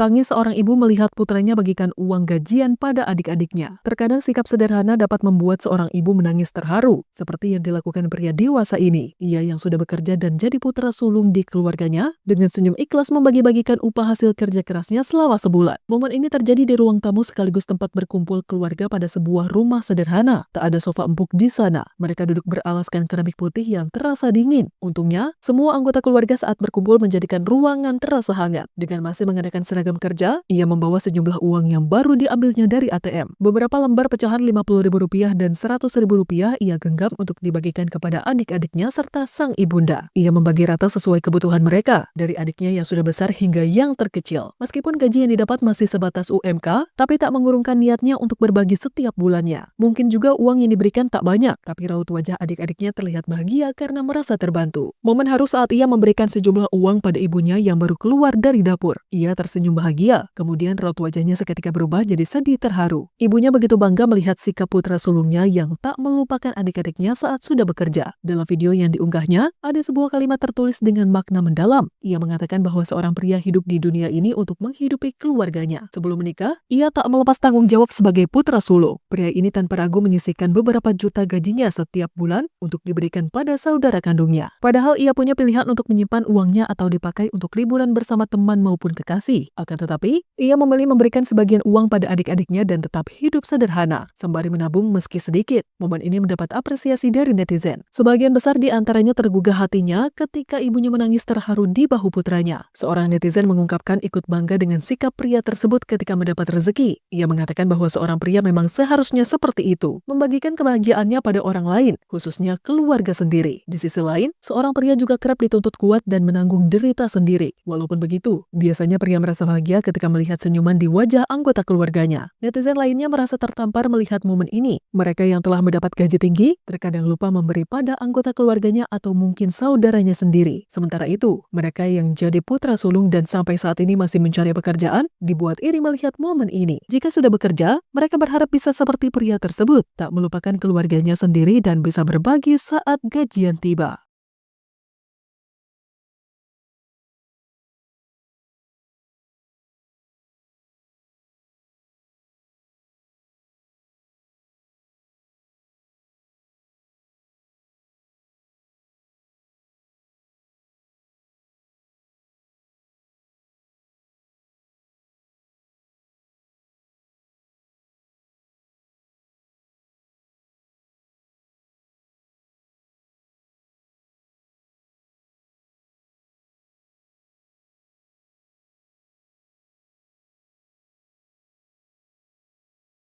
Tangis seorang ibu melihat putranya bagikan uang gajian pada adik-adiknya. Terkadang sikap sederhana dapat membuat seorang ibu menangis terharu, seperti yang dilakukan pria dewasa ini. Ia yang sudah bekerja dan jadi putra sulung di keluarganya, dengan senyum ikhlas membagi-bagikan upah hasil kerja kerasnya selama sebulan. Momen ini terjadi di ruang tamu sekaligus tempat berkumpul keluarga pada sebuah rumah sederhana. Tak ada sofa empuk di sana. Mereka duduk beralaskan keramik putih yang terasa dingin. Untungnya, semua anggota keluarga saat berkumpul menjadikan ruangan terasa hangat. Dengan masih mengenakan seragam kerja, ia membawa sejumlah uang yang baru diambilnya dari ATM. Beberapa lembar pecahan Rp50.000 dan Rp100.000 ia genggam untuk dibagikan kepada adik-adiknya serta sang ibunda. Ia membagi rata sesuai kebutuhan mereka, dari adiknya yang sudah besar hingga yang terkecil. Meskipun gaji yang didapat masih sebatas UMK, tapi tak mengurungkan niatnya untuk berbagi setiap bulannya. Mungkin juga uang yang diberikan tak banyak, tapi raut wajah adik-adiknya terlihat bahagia karena merasa terbantu. Momen haru saat ia memberikan sejumlah uang pada ibunya yang baru keluar dari dapur. Ia tersenyum bahagia, kemudian raut wajahnya seketika berubah jadi sedih terharu. Ibunya begitu bangga melihat sikap putra sulungnya yang tak melupakan adik-adiknya saat sudah bekerja. Dalam video yang diunggahnya, ada sebuah kalimat tertulis dengan makna mendalam. Ia mengatakan bahwa seorang pria hidup di dunia ini untuk menghidupi keluarganya. Sebelum menikah, ia tak melepas tanggung jawab sebagai putra sulung. Pria ini tanpa ragu menyisihkan beberapa juta gajinya setiap bulan untuk diberikan pada saudara kandungnya. Padahal ia punya pilihan untuk menyimpan uangnya atau dipakai untuk liburan bersama teman maupun kekasih. Akan tetapi, ia memilih memberikan sebagian uang pada adik-adiknya dan tetap hidup sederhana, sembari menabung meski sedikit. Momen ini mendapat apresiasi dari netizen. Sebagian besar di antaranya tergugah hatinya ketika ibunya menangis terharu di bahu putranya. Seorang netizen mengungkapkan ikut bangga dengan sikap pria tersebut ketika mendapat rezeki. Ia mengatakan bahwa seorang pria memang seharusnya seperti itu, membagikan kebahagiaannya pada orang lain, khususnya keluarga sendiri. Di sisi lain, seorang pria juga kerap dituntut kuat dan menanggung derita sendiri. Walaupun begitu, biasanya pria merasa bahagia ketika melihat senyuman di wajah anggota keluarganya. Netizen lainnya merasa tertampar melihat momen ini. Mereka yang telah mendapat gaji tinggi, terkadang lupa memberi pada anggota keluarganya atau mungkin saudaranya sendiri. Sementara itu, mereka yang jadi putra sulung dan sampai saat ini masih mencari pekerjaan, dibuat iri melihat momen ini. Jika sudah bekerja, mereka berharap bisa seperti pria tersebut, tak melupakan keluarganya sendiri dan bisa berbagi saat gajian tiba.